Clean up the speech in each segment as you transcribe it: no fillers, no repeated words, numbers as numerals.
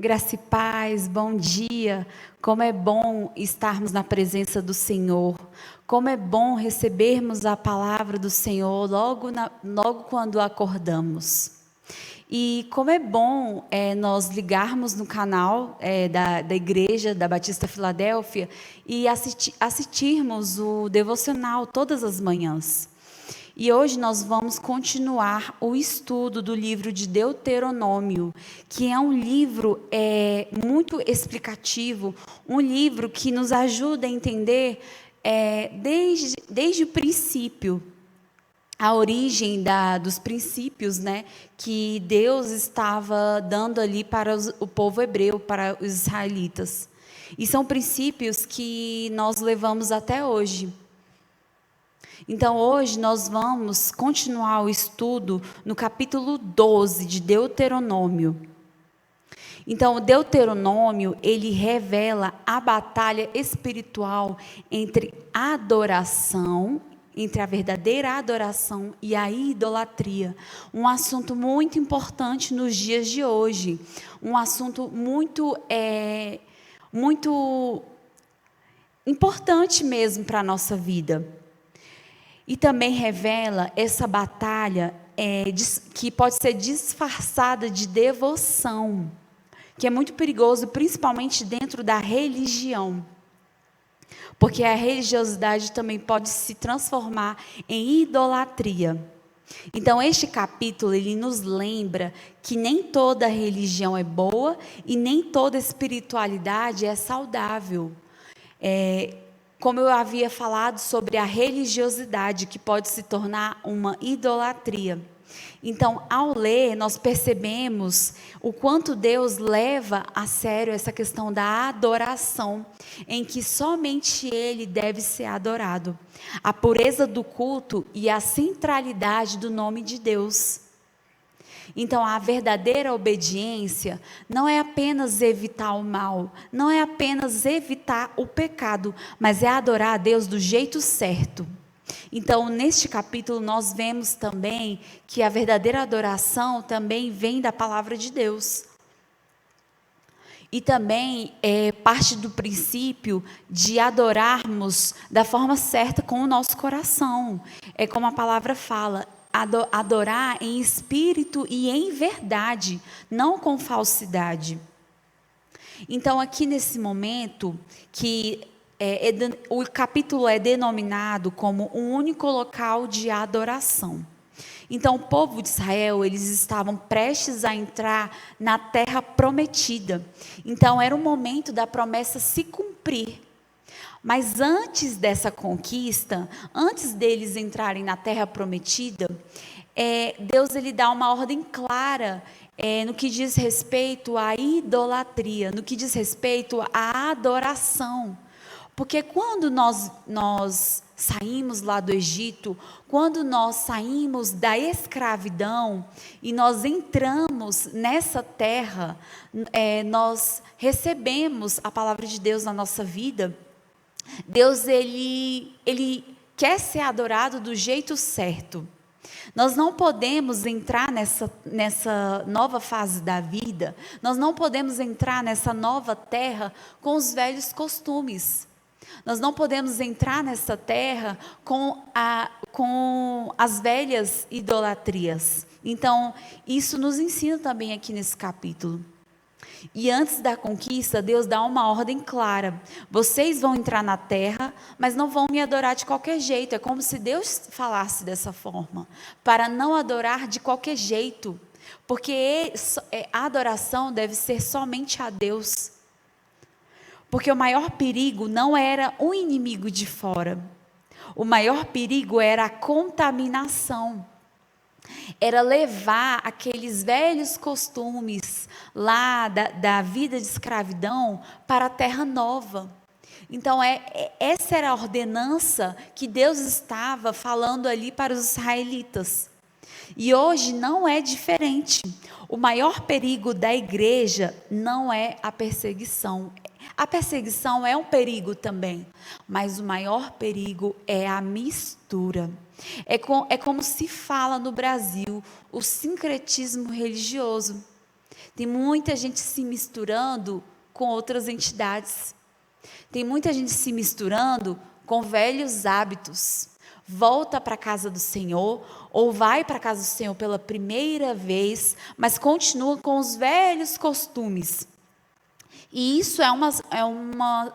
Graça e paz, bom dia. Como é bom estarmos na presença do Senhor. Como é bom recebermos a palavra do Senhor logo quando acordamos. E como é bom nós ligarmos no canal da Igreja da Batista Filadélfia e assistirmos o devocional todas as manhãs. E hoje nós vamos continuar o estudo do livro de Deuteronômio, que é um livro muito explicativo, um livro que nos ajuda a entender desde o princípio, a origem dos princípios, né, que Deus estava dando ali para o povo hebreu, para os israelitas. E são princípios que nós levamos até hoje. Então, hoje nós vamos continuar o estudo no capítulo 12 de Deuteronômio. Então, o Deuteronômio, ele revela a batalha espiritual entre a adoração, entre a verdadeira adoração e a idolatria. Um assunto muito importante nos dias de hoje. Um assunto muito importante mesmo para a nossa vida. E também revela essa batalha que pode ser disfarçada de devoção, que é muito perigoso, principalmente dentro da religião. Porque a religiosidade também pode se transformar em idolatria. Então, este capítulo, ele nos lembra que nem toda religião é boa e nem toda espiritualidade é saudável. Como eu havia falado sobre a religiosidade, que pode se tornar uma idolatria. Então, ao ler, nós percebemos o quanto Deus leva a sério essa questão da adoração, em que somente Ele deve ser adorado. A pureza do culto e a centralidade do nome de Deus. Então, a verdadeira obediência não é apenas evitar o mal, não é apenas evitar o pecado, mas é adorar a Deus do jeito certo. Então, neste capítulo, nós vemos também que a verdadeira adoração também vem da palavra de Deus. E também parte do princípio de adorarmos da forma certa com o nosso coração. É como a palavra fala, adorar em espírito e em verdade, não com falsidade. Então, aqui nesse momento, que o capítulo é denominado como um único local de adoração. Então, o povo de Israel, eles estavam prestes a entrar na terra prometida. Então, era o momento da promessa se cumprir. Mas antes dessa conquista, antes deles entrarem na terra prometida, Deus ele dá uma ordem clara no que diz respeito à idolatria, no que diz respeito à adoração. Porque quando nós saímos lá do Egito, quando nós saímos da escravidão e nós entramos nessa terra, nós recebemos a palavra de Deus na nossa vida. Deus, ele quer ser adorado do jeito certo. Nós não podemos entrar nessa nova fase da vida, nós não podemos entrar nessa nova terra com os velhos costumes. Nós não podemos entrar nessa terra com as velhas idolatrias. Então, isso nos ensina também aqui nesse capítulo. E antes da conquista, Deus dá uma ordem clara. Vocês vão entrar na terra, mas não vão me adorar de qualquer jeito. É como se Deus falasse dessa forma. Para não adorar de qualquer jeito. Porque a adoração deve ser somente a Deus. Porque o maior perigo não era o inimigo de fora. O maior perigo era a contaminação. Era levar aqueles velhos costumes lá da vida de escravidão para a terra nova. Então, essa era a ordenança que Deus estava falando ali para os israelitas. E hoje não é diferente. O maior perigo da igreja não é a perseguição. A perseguição é um perigo também, mas o maior perigo é a mistura. É como se fala no Brasil, o sincretismo religioso. Tem muita gente se misturando com outras entidades. Tem muita gente se misturando com velhos hábitos. Volta para a casa do Senhor, ou vai para a casa do Senhor pela primeira vez, mas continua com os velhos costumes. E isso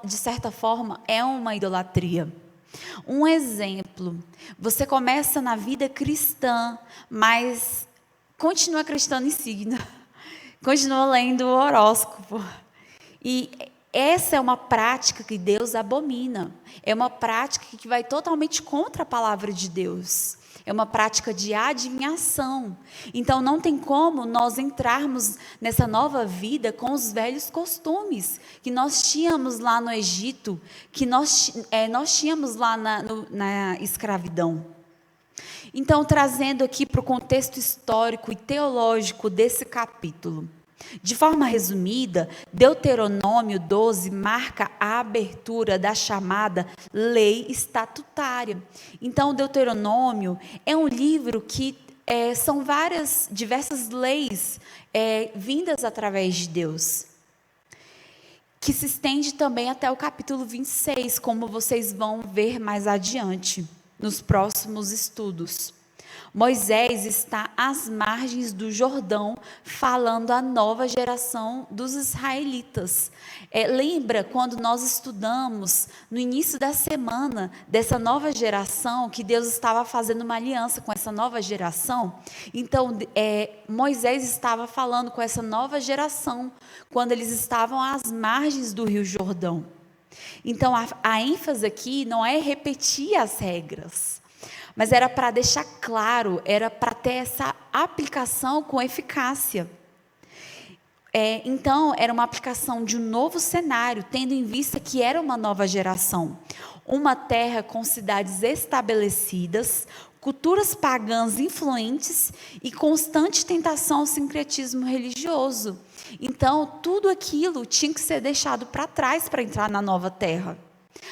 de certa forma, é uma idolatria. Um exemplo, você começa na vida cristã, mas continua acreditando em signo, continua lendo o horóscopo. E essa é uma prática que Deus abomina. É uma prática que vai totalmente contra a palavra de Deus. É uma prática de adivinhação. Então, não tem como nós entrarmos nessa nova vida com os velhos costumes que nós tínhamos lá no Egito, que nós tínhamos lá na escravidão. Então, trazendo aqui para o contexto histórico e teológico desse capítulo. De forma resumida, Deuteronômio 12 marca a abertura da chamada lei estatutária. Então, Deuteronômio é um livro que são diversas leis vindas através de Deus, que se estende também até o capítulo 26, como vocês vão ver mais adiante, nos próximos estudos. Moisés está às margens do Jordão, falando à nova geração dos israelitas. Lembra quando nós estudamos, no início da semana, dessa nova geração, que Deus estava fazendo uma aliança com essa nova geração? Então, Moisés estava falando com essa nova geração, quando eles estavam às margens do Rio Jordão. Então, a ênfase aqui não é repetir as regras, mas era para deixar claro, era para ter essa aplicação com eficácia. Então, era uma aplicação de um novo cenário, tendo em vista que era uma nova geração. Uma terra com cidades estabelecidas, culturas pagãs influentes e constante tentação ao sincretismo religioso. Então, tudo aquilo tinha que ser deixado para trás para entrar na nova terra,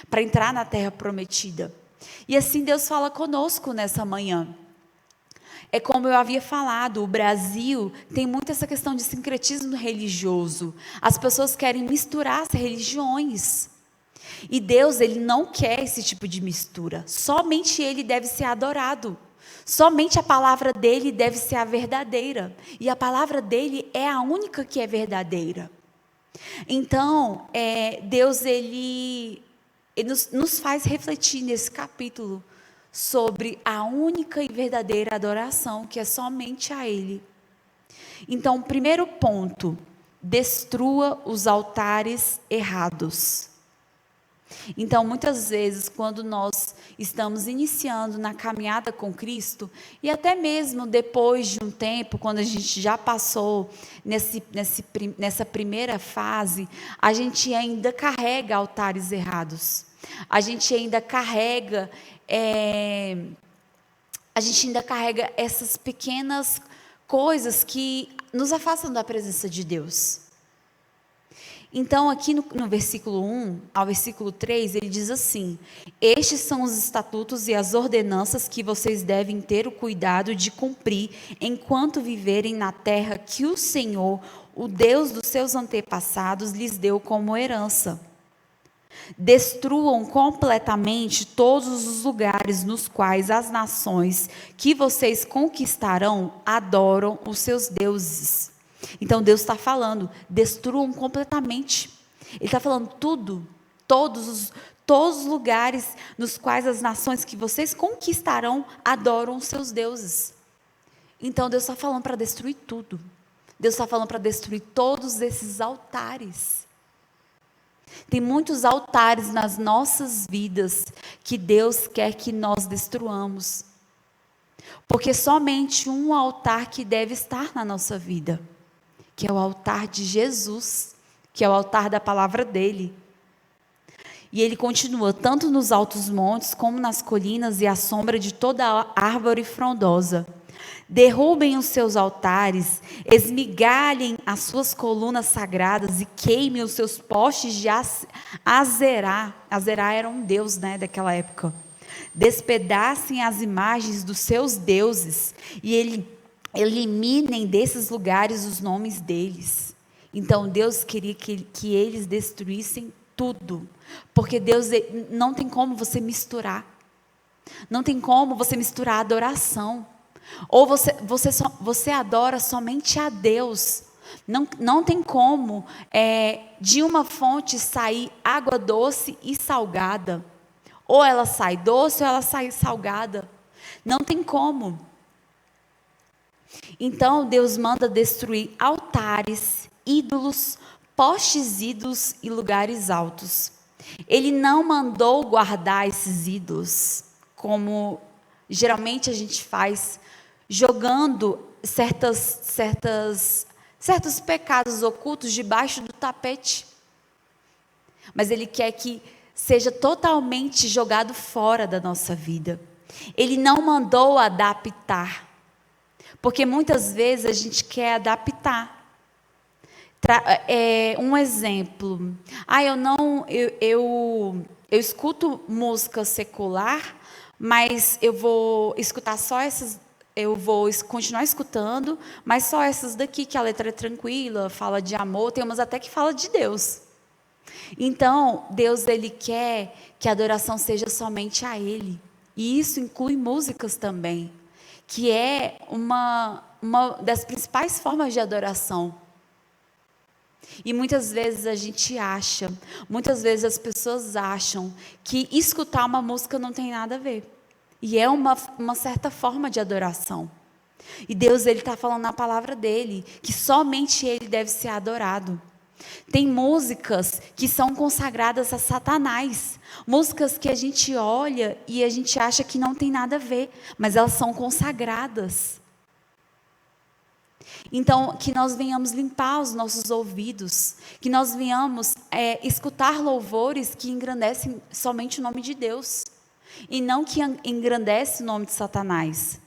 para entrar na terra prometida. E assim Deus fala conosco nessa manhã. É como eu havia falado, o Brasil tem muito essa questão de sincretismo religioso. As pessoas querem misturar as religiões. E Deus, Ele não quer esse tipo de mistura. Somente Ele deve ser adorado. Somente a palavra dEle deve ser a verdadeira. E a palavra dEle é a única que é verdadeira. Então, Deus, Ele nos faz refletir nesse capítulo sobre a única e verdadeira adoração, que é somente a Ele. Então, primeiro ponto, destrua os altares errados. Então, muitas vezes, quando nós estamos iniciando na caminhada com Cristo, e até mesmo depois de um tempo, quando a gente já passou nessa primeira fase, a gente ainda carrega altares errados. A gente ainda carrega essas pequenas coisas que nos afastam da presença de Deus. Então, aqui no versículo 1 ao versículo 3, ele diz assim: estes são os estatutos e as ordenanças que vocês devem ter o cuidado de cumprir enquanto viverem na terra que o Senhor, o Deus dos seus antepassados, lhes deu como herança. Destruam completamente todos os lugares nos quais as nações que vocês conquistarão adoram os seus deuses. Então Deus está falando, destruam completamente. Ele está falando tudo, todos os lugares nos quais as nações que vocês conquistarão adoram os seus deuses. Então Deus está falando para destruir tudo. Deus está falando para destruir todos esses altares. Tem muitos altares nas nossas vidas que Deus quer que nós destruamos. Porque somente um altar que deve estar na nossa vida, que é o altar de Jesus, que é o altar da palavra dele. E ele continua, tanto nos altos montes, como nas colinas e à sombra de toda árvore frondosa. Derrubem os seus altares, esmigalhem as suas colunas sagradas e queimem os seus postes de Azerá. Azerá era um deus, daquela época. Despedacem as imagens dos seus deuses. E ele eliminem desses lugares os nomes deles. Então Deus queria que eles destruíssem tudo, porque Deus não tem como você misturar, não tem como você misturar a adoração, ou você adora somente a Deus, não tem como de uma fonte sair água doce e salgada, ou ela sai doce ou ela sai salgada, não tem como. Então Deus manda destruir altares, ídolos, postes ídolos e lugares altos. Ele não mandou guardar esses ídolos, como geralmente a gente faz, jogando certos pecados ocultos debaixo do tapete. Mas Ele quer que seja totalmente jogado fora da nossa vida. Ele não mandou adaptar, porque muitas vezes a gente quer adaptar. Um exemplo, eu escuto música secular, mas eu vou escutar só essas, eu vou continuar escutando, mas só essas daqui, que a letra é tranquila, fala de amor, tem umas até que fala de Deus. Então, Deus, Ele quer que a adoração seja somente a Ele, e isso inclui músicas também, que é uma das principais formas de adoração. E muitas vezes muitas vezes as pessoas acham que escutar uma música não tem nada a ver. E é uma certa forma de adoração. E Deus, Ele está falando na palavra dEle, que somente Ele deve ser adorado. Tem músicas que são consagradas a Satanás. Músicas que a gente olha e a gente acha que não tem nada a ver, mas elas são consagradas. Então, que nós venhamos limpar os nossos ouvidos, que nós venhamos escutar louvores que engrandecem somente o nome de Deus, e não que engrandece o nome de Satanás.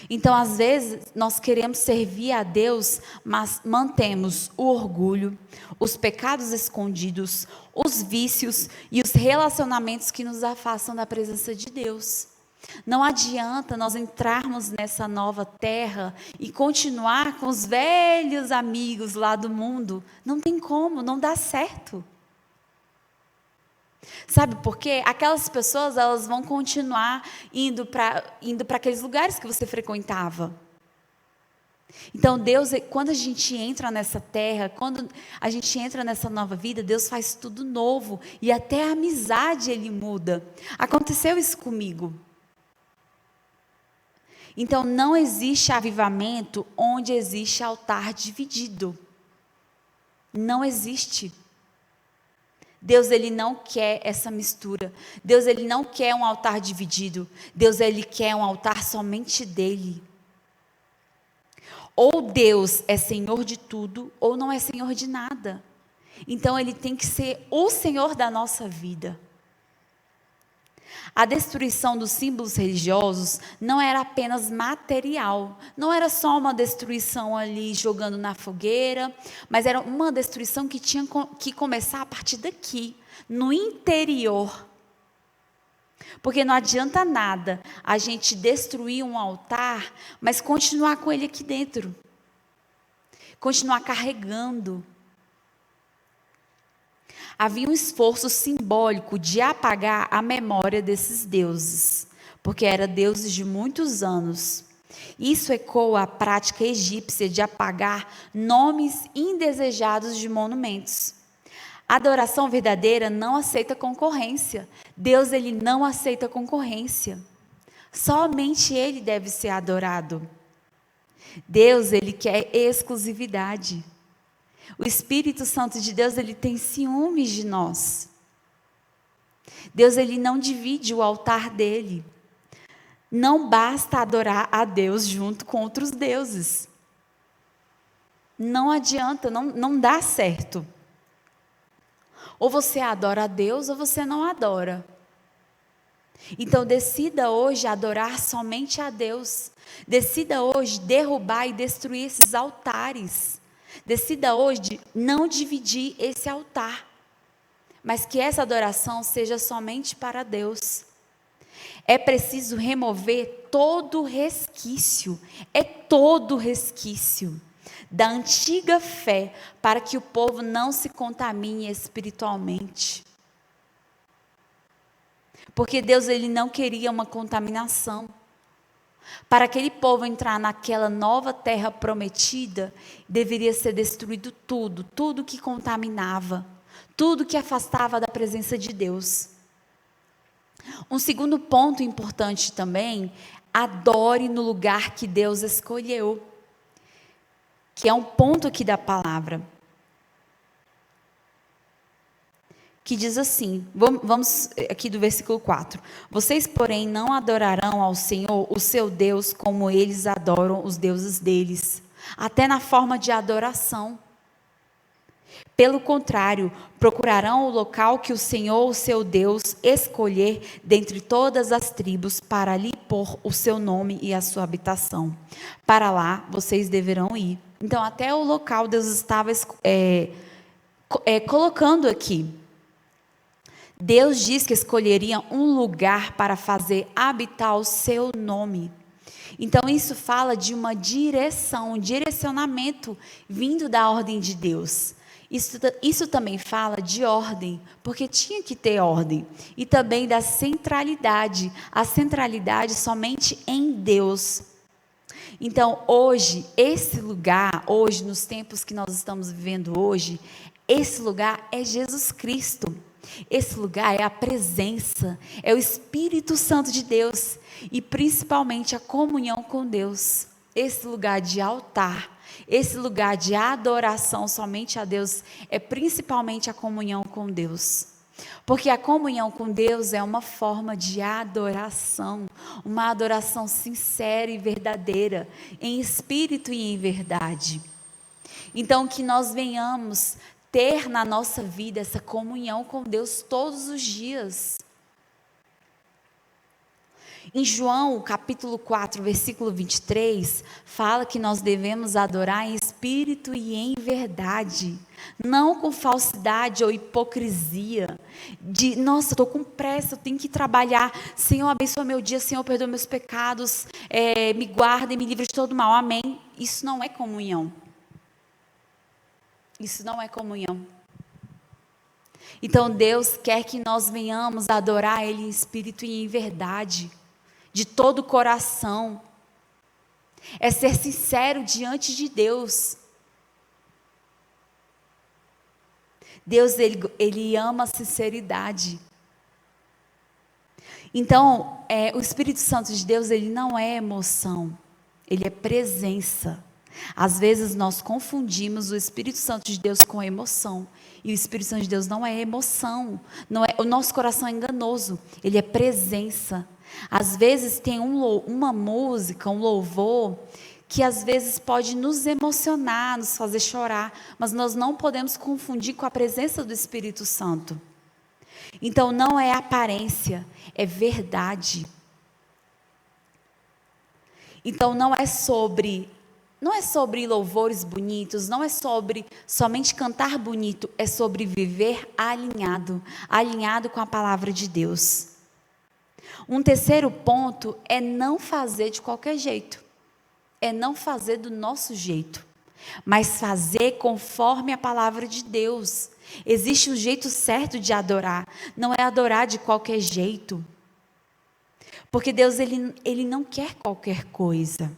Então, às vezes, nós queremos servir a Deus, mas mantemos o orgulho, os pecados escondidos, os vícios e os relacionamentos que nos afastam da presença de Deus. Não adianta nós entrarmos nessa nova terra e continuar com os velhos amigos lá do mundo. Não tem como, não dá certo. Sabe por quê? Aquelas pessoas, elas vão continuar indo para aqueles lugares que você frequentava. Então Deus, quando a gente entra nessa terra, quando a gente entra nessa nova vida, Deus faz tudo novo. E até a amizade Ele muda. Aconteceu isso comigo. Então, não existe avivamento onde existe altar dividido. Não existe. Deus, Ele não quer essa mistura. Deus, Ele não quer um altar dividido. Deus, Ele quer um altar somente dEle. Ou Deus é Senhor de tudo, ou não é Senhor de nada. Então, Ele tem que ser o Senhor da nossa vida. A destruição dos símbolos religiosos não era apenas material, não era só uma destruição ali jogando na fogueira, mas era uma destruição que tinha que começar a partir daqui, no interior. Porque não adianta nada a gente destruir um altar, mas continuar com ele aqui dentro, continuar carregando. Havia um esforço simbólico de apagar a memória desses deuses, porque eram deuses de muitos anos. Isso ecoa a prática egípcia de apagar nomes indesejados de monumentos. A adoração verdadeira não aceita concorrência. Deus, Ele não aceita concorrência. Somente Ele deve ser adorado. Deus, Ele quer exclusividade. O Espírito Santo de Deus, Ele tem ciúmes de nós. Deus, Ele não divide o altar dEle. Não basta adorar a Deus junto com outros deuses. Não adianta, não dá certo. Ou você adora a Deus ou você não adora. Então decida hoje adorar somente a Deus. Decida hoje derrubar e destruir esses altares. Decida hoje não dividir esse altar, mas que essa adoração seja somente para Deus. É preciso remover todo resquício, todo resquício da antiga fé, para que o povo não se contamine espiritualmente. Porque Deus, ele não queria uma contaminação. Para aquele povo entrar naquela nova terra prometida, deveria ser destruído tudo, tudo que contaminava, tudo que afastava da presença de Deus. Um segundo ponto importante também, adore no lugar que Deus escolheu, que é um ponto aqui da palavra, que diz assim, vamos aqui do versículo 4. Vocês, porém, não adorarão ao Senhor, o seu Deus, como eles adoram os deuses deles, até na forma de adoração. Pelo contrário, procurarão o local que o Senhor, o seu Deus, escolher dentre todas as tribos, para ali pôr o seu nome e a sua habitação. Para lá vocês deverão ir. Então, até o local Deus estava colocando aqui. Deus diz que escolheria um lugar para fazer habitar o seu nome. Então, isso fala de uma direção, um direcionamento vindo da ordem de Deus. Isso também fala de ordem, porque tinha que ter ordem. E também da centralidade, a centralidade somente em Deus. Então, hoje, esse lugar, hoje, nos tempos que nós estamos vivendo hoje, esse lugar é Jesus Cristo. Esse lugar é a presença, é o Espírito Santo de Deus e principalmente a comunhão com Deus. Esse lugar de altar, esse lugar de adoração somente a Deus é principalmente a comunhão com Deus. Porque a comunhão com Deus é uma forma de adoração, uma adoração sincera e verdadeira, em espírito e em verdade. Então, que nós venhamos ter na nossa vida essa comunhão com Deus todos os dias. Em João, capítulo 4, versículo 23, fala que nós devemos adorar em espírito e em verdade, não com falsidade ou hipocrisia, de, nossa, estou com pressa, eu tenho que trabalhar, Senhor, abençoa meu dia, Senhor, perdoa meus pecados, me guarda e me livra de todo mal, amém. Isso não é comunhão. Isso não é comunhão. Então Deus quer que nós venhamos adorar Ele em espírito e em verdade, de todo o coração. É ser sincero diante de Deus. Deus, Ele ama a sinceridade. Então, o Espírito Santo de Deus, Ele não é emoção, Ele é presença. Às vezes nós confundimos o Espírito Santo de Deus com emoção. E o Espírito Santo de Deus não é emoção. Não é, o nosso coração é enganoso. Ele é presença. Às vezes tem uma música, um louvor, que às vezes pode nos emocionar, nos fazer chorar. Mas nós não podemos confundir com a presença do Espírito Santo. Então não é aparência, é verdade. Então não é sobre louvores bonitos, não é sobre somente cantar bonito, é sobre viver alinhado com a palavra de Deus. Um terceiro ponto é não fazer de qualquer jeito, é não fazer do nosso jeito, mas fazer conforme a palavra de Deus. Existe um jeito certo de adorar, não é adorar de qualquer jeito, porque Deus ele não quer qualquer coisa.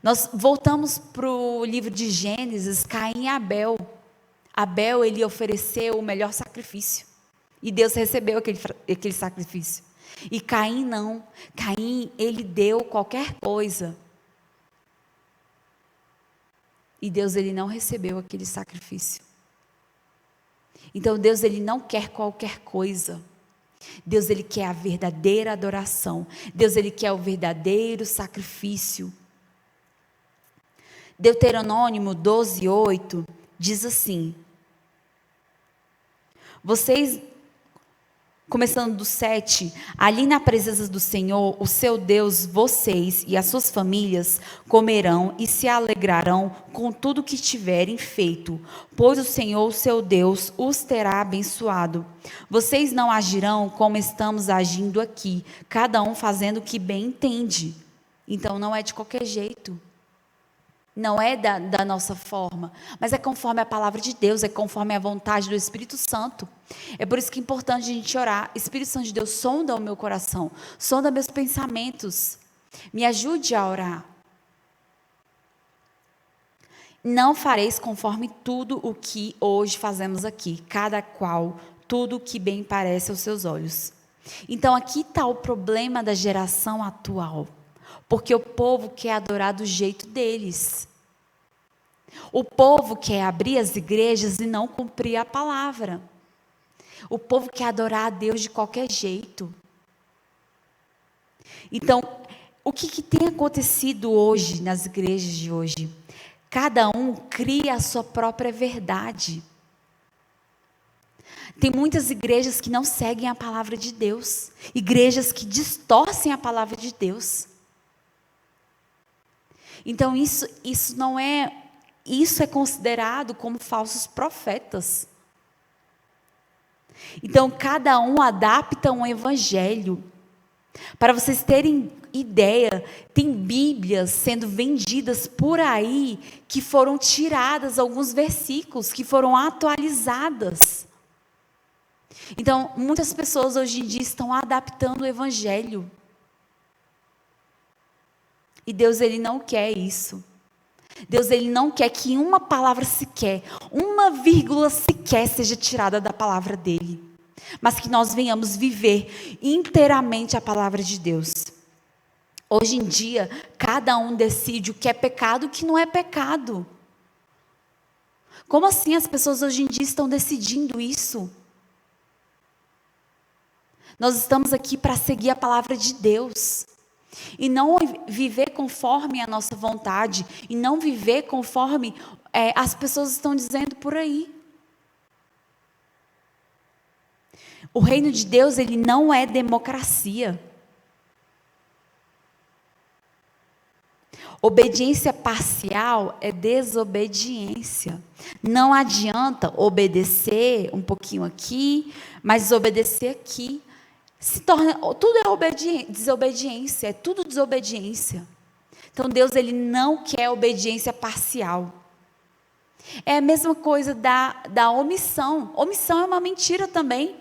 Nós voltamos para o livro de Gênesis, Caim e Abel. Abel, ele ofereceu o melhor sacrifício. E Deus recebeu aquele sacrifício. E Caim não. Caim, ele deu qualquer coisa. E Deus, ele não recebeu aquele sacrifício. Então Deus, ele não quer qualquer coisa. Deus, ele quer a verdadeira adoração. Deus, ele quer o verdadeiro sacrifício. Deuteronômio 12:8 diz assim: vocês começando do 7, ali na presença do Senhor, o seu Deus, vocês e as suas famílias comerão e se alegrarão com tudo que tiverem feito, pois o Senhor, o seu Deus, os terá abençoado. Vocês não agirão como estamos agindo aqui, cada um fazendo o que bem entende. Então não é de qualquer jeito. Não é da nossa forma, mas é conforme a palavra de Deus, é conforme a vontade do Espírito Santo. É por isso que é importante a gente orar. Espírito Santo de Deus, sonda o meu coração, sonda meus pensamentos, me ajude a orar. Não fareis conforme tudo o que hoje fazemos aqui, cada qual tudo o que bem parece aos seus olhos. Então aqui está o problema da geração atual. Porque o povo quer adorar do jeito deles. O povo quer abrir as igrejas e não cumprir a palavra. O povo quer adorar a Deus de qualquer jeito. Então, o que tem acontecido hoje nas igrejas de hoje? Cada um cria a sua própria verdade. Tem muitas igrejas que não seguem a palavra de Deus. Igrejas que distorcem a palavra de Deus. Então isso é considerado como falsos profetas. Então cada um adapta um evangelho. Para vocês terem ideia, tem Bíblias sendo vendidas por aí que foram tiradas alguns versículos, que foram atualizadas. Então muitas pessoas hoje em dia estão adaptando o evangelho. E Deus, Ele não quer isso. Deus, Ele não quer que uma palavra sequer, uma vírgula sequer seja tirada da palavra dEle. Mas que nós venhamos viver inteiramente a palavra de Deus. Hoje em dia, cada um decide o que é pecado e o que não é pecado. Como assim as pessoas hoje em dia estão decidindo isso? Nós estamos aqui para seguir a palavra de Deus. E não viver conforme a nossa vontade. E não viver conforme as pessoas estão dizendo por aí. O reino de Deus, ele não é democracia. Obediência parcial é desobediência. Não adianta obedecer um pouquinho aqui, mas desobedecer aqui. Tudo é desobediência, é tudo desobediência. Então Deus, Ele não quer obediência parcial. É a mesma coisa da omissão. Omissão é uma mentira também.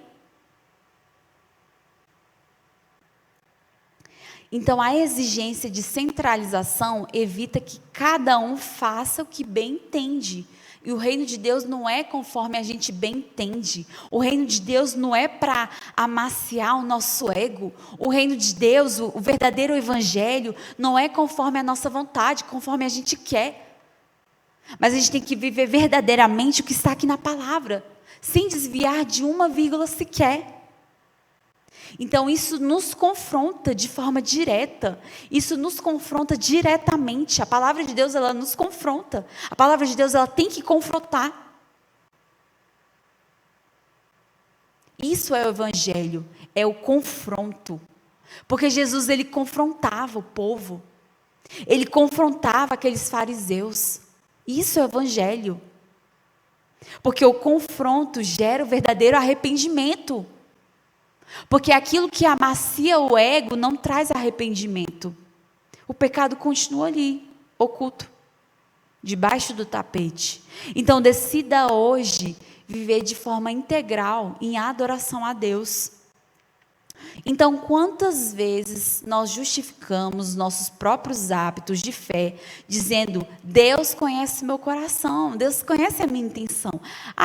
Então a exigência de centralização evita que cada um faça o que bem entende. E o reino de Deus não é conforme a gente bem entende. O reino de Deus não é para amaciar o nosso ego. O reino de Deus, o verdadeiro evangelho, não é conforme a nossa vontade, conforme a gente quer. Mas a gente tem que viver verdadeiramente o que está aqui na palavra, sem desviar de uma vírgula sequer. Então isso nos confronta de forma direta, isso nos confronta diretamente. A palavra de Deus, ela nos confronta. A palavra de Deus, ela tem que confrontar. Isso é o evangelho, é o confronto. Porque Jesus, ele confrontava o povo. Ele confrontava aqueles fariseus. Isso é o evangelho. Porque o confronto gera o verdadeiro arrependimento. Porque aquilo que amacia o ego não traz arrependimento. O pecado continua ali, oculto, debaixo do tapete. Então decida hoje viver de forma integral em adoração a Deus. Então, quantas vezes nós justificamos nossos próprios hábitos de fé, dizendo, Deus conhece meu coração, Deus conhece a minha intenção.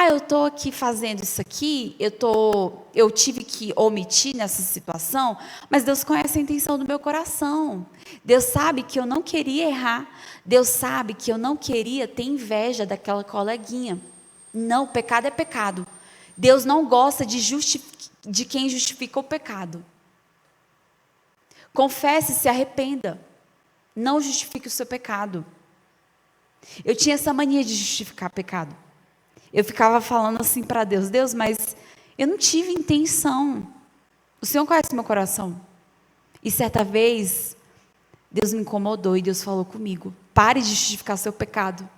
Eu estou aqui fazendo isso aqui, eu tive que omitir nessa situação, mas Deus conhece a intenção do meu coração. Deus sabe que eu não queria errar, Deus sabe que eu não queria ter inveja daquela coleguinha. Não, pecado é pecado. Deus não gosta de quem justifica o pecado. Confesse, se arrependa. Não justifique o seu pecado. Eu tinha essa mania de justificar pecado. Eu ficava falando assim para Deus, Deus, mas eu não tive intenção. O Senhor conhece meu coração. E certa vez, Deus me incomodou e Deus falou comigo: pare de justificar seu pecado.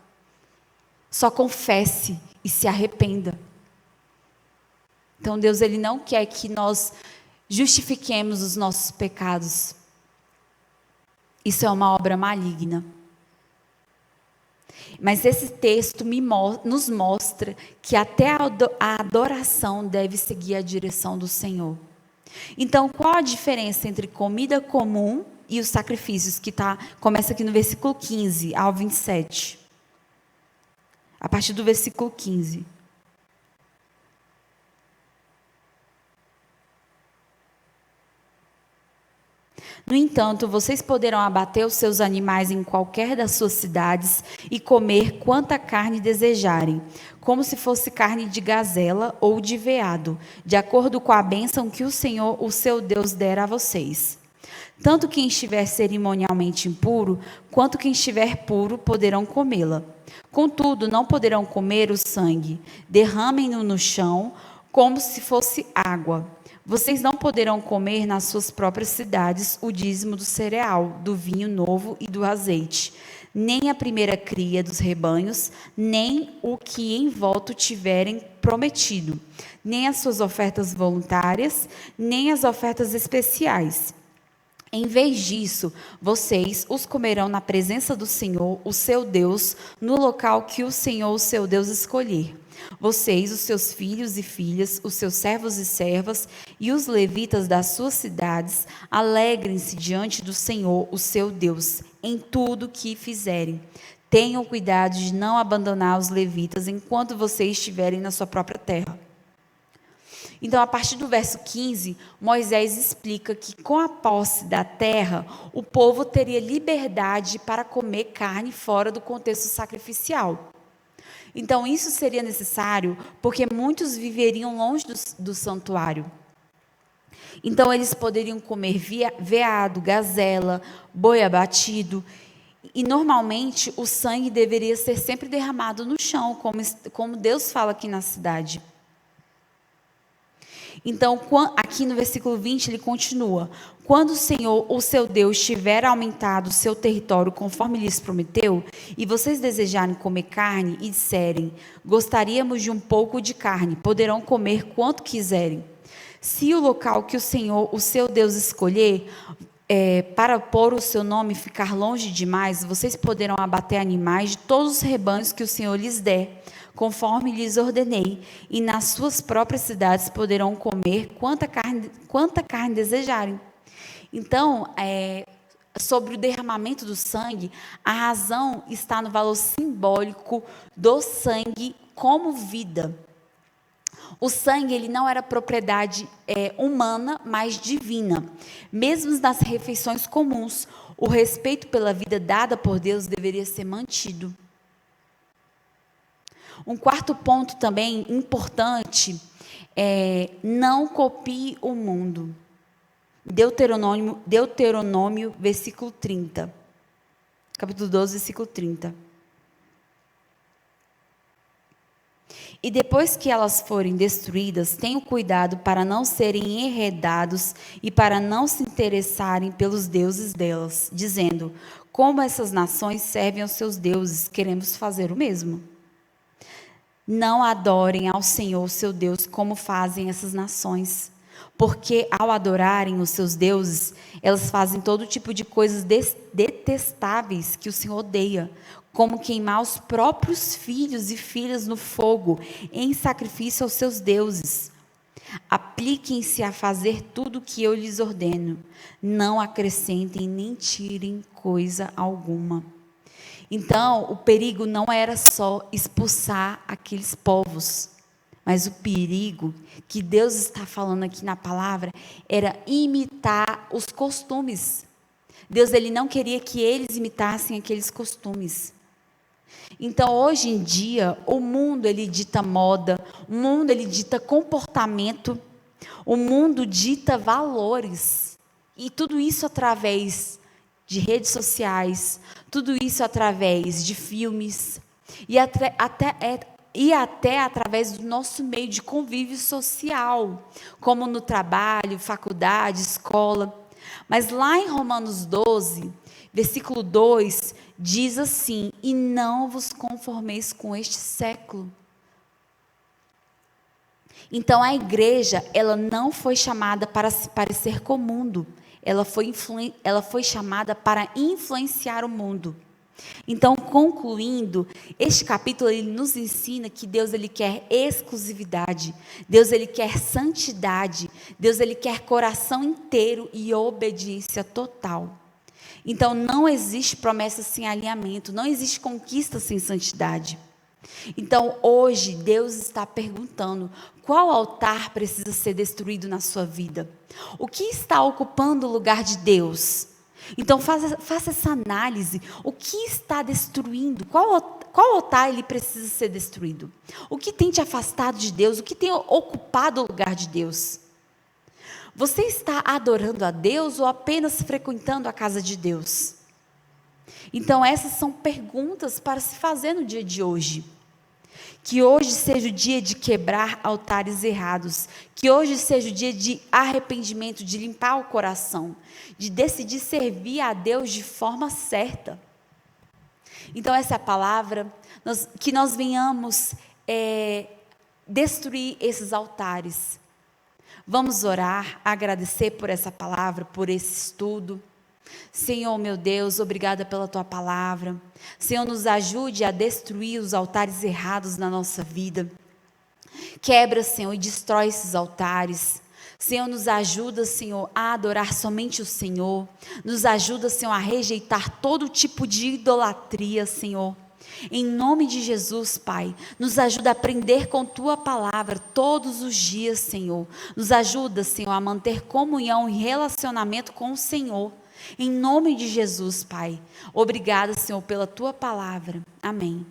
Só confesse e se arrependa. Então Deus, Ele não quer que nós justifiquemos os nossos pecados. Isso é uma obra maligna. Mas esse texto nos mostra que até a adoração deve seguir a direção do Senhor. Então, qual a diferença entre comida comum e os sacrifícios? Que começa aqui no versículo 15 ao 27. A partir do versículo 15. No entanto, vocês poderão abater os seus animais em qualquer das suas cidades e comer quanta carne desejarem, como se fosse carne de gazela ou de veado, de acordo com a bênção que o Senhor, o seu Deus, der a vocês. Tanto quem estiver cerimonialmente impuro, quanto quem estiver puro, poderão comê-la. Contudo, não poderão comer o sangue. Derramem-no no chão, como se fosse água. Vocês não poderão comer nas suas próprias cidades o dízimo do cereal, do vinho novo e do azeite, nem a primeira cria dos rebanhos, nem o que em volta tiverem prometido, nem as suas ofertas voluntárias, nem as ofertas especiais. Em vez disso, vocês os comerão na presença do Senhor, o seu Deus, no local que o Senhor, o seu Deus, escolher. Vocês, os seus filhos e filhas, os seus servos e servas e os levitas das suas cidades, alegrem-se diante do Senhor, o seu Deus, em tudo que fizerem. Tenham cuidado de não abandonar os levitas enquanto vocês estiverem na sua própria terra. Então, a partir do verso 15, Moisés explica que com a posse da terra, o povo teria liberdade para comer carne fora do contexto sacrificial. Então, isso seria necessário porque muitos viveriam longe do santuário. Então, eles poderiam comer veado, gazela, boi abatido. E, normalmente, o sangue deveria ser sempre derramado no chão, como Deus fala aqui na cidade. Então, aqui no versículo 20, ele continua: quando o Senhor, o seu Deus, tiver aumentado o seu território conforme lhes prometeu, e vocês desejarem comer carne e disserem: gostaríamos de um pouco de carne, poderão comer quanto quiserem. Se o local que o Senhor, o seu Deus, escolher, para pôr o seu nome ficar longe demais, vocês poderão abater animais de todos os rebanhos que o Senhor lhes der, conforme lhes ordenei, e nas suas próprias cidades poderão comer quanta carne desejarem. Então, sobre o derramamento do sangue, a razão está no valor simbólico do sangue como vida. O sangue, ele não era propriedade humana, mas divina. Mesmo nas refeições comuns, o respeito pela vida dada por Deus deveria ser mantido. Um quarto ponto também importante é: não copie o mundo. Deuteronômio, versículo 30. Capítulo 12, versículo 30. E depois que elas forem destruídas, tenham cuidado para não serem enredados e para não se interessarem pelos deuses delas, dizendo: como essas nações servem aos seus deuses, queremos fazer o mesmo. Não adorem ao Senhor, seu Deus, como fazem essas nações, porque ao adorarem os seus deuses, elas fazem todo tipo de coisas detestáveis que o Senhor odeia, como queimar os próprios filhos e filhas no fogo, em sacrifício aos seus deuses. Apliquem-se a fazer tudo o que eu lhes ordeno, não acrescentem nem tirem coisa alguma. Então, o perigo não era só expulsar aqueles povos, mas o perigo que Deus está falando aqui na palavra era imitar os costumes. Deus, ele não queria que eles imitassem aqueles costumes. Então, hoje em dia, o mundo, ele dita moda, o mundo, ele dita comportamento, o mundo dita valores. E tudo isso através de redes sociais, tudo isso através de filmes, e até e até através do nosso meio de convívio social, como no trabalho, faculdade, escola. Mas lá em Romanos 12, versículo 2, diz assim: e não vos conformeis com este século. Então a igreja, ela não foi chamada para se parecer com o mundo, ela foi chamada para influenciar o mundo. Então, concluindo, este capítulo ele nos ensina que Deus ele quer exclusividade, Deus ele quer santidade, Deus ele quer coração inteiro e obediência total. Então, não existe promessa sem alinhamento, não existe conquista sem santidade. Então, hoje, Deus está perguntando: qual altar precisa ser destruído na sua vida? O que está ocupando o lugar de Deus? Então, faça essa análise. O que está destruindo? Qual altar ele precisa ser destruído? O que tem te afastado de Deus? O que tem ocupado o lugar de Deus? Você está adorando a Deus ou apenas frequentando a casa de Deus? Então, essas são perguntas para se fazer no dia de hoje. Que hoje seja o dia de quebrar altares errados. Que hoje seja o dia de arrependimento, de limpar o coração. De decidir servir a Deus de forma certa. Então essa é a palavra, que nós venhamos destruir esses altares. Vamos orar, agradecer por essa palavra, por esse estudo. Senhor, meu Deus, obrigada pela Tua palavra. Senhor, nos ajude a destruir os altares errados na nossa vida. Quebra, Senhor, e destrói esses altares. Senhor, nos ajuda, Senhor, a adorar somente o Senhor. Nos ajuda, Senhor, a rejeitar todo tipo de idolatria, Senhor. Em nome de Jesus, Pai, nos ajuda a aprender com Tua palavra todos os dias, Senhor. Nos ajuda, Senhor, a manter comunhão e relacionamento com o Senhor. Em nome de Jesus, Pai. Obrigada, Senhor, pela Tua palavra. Amém.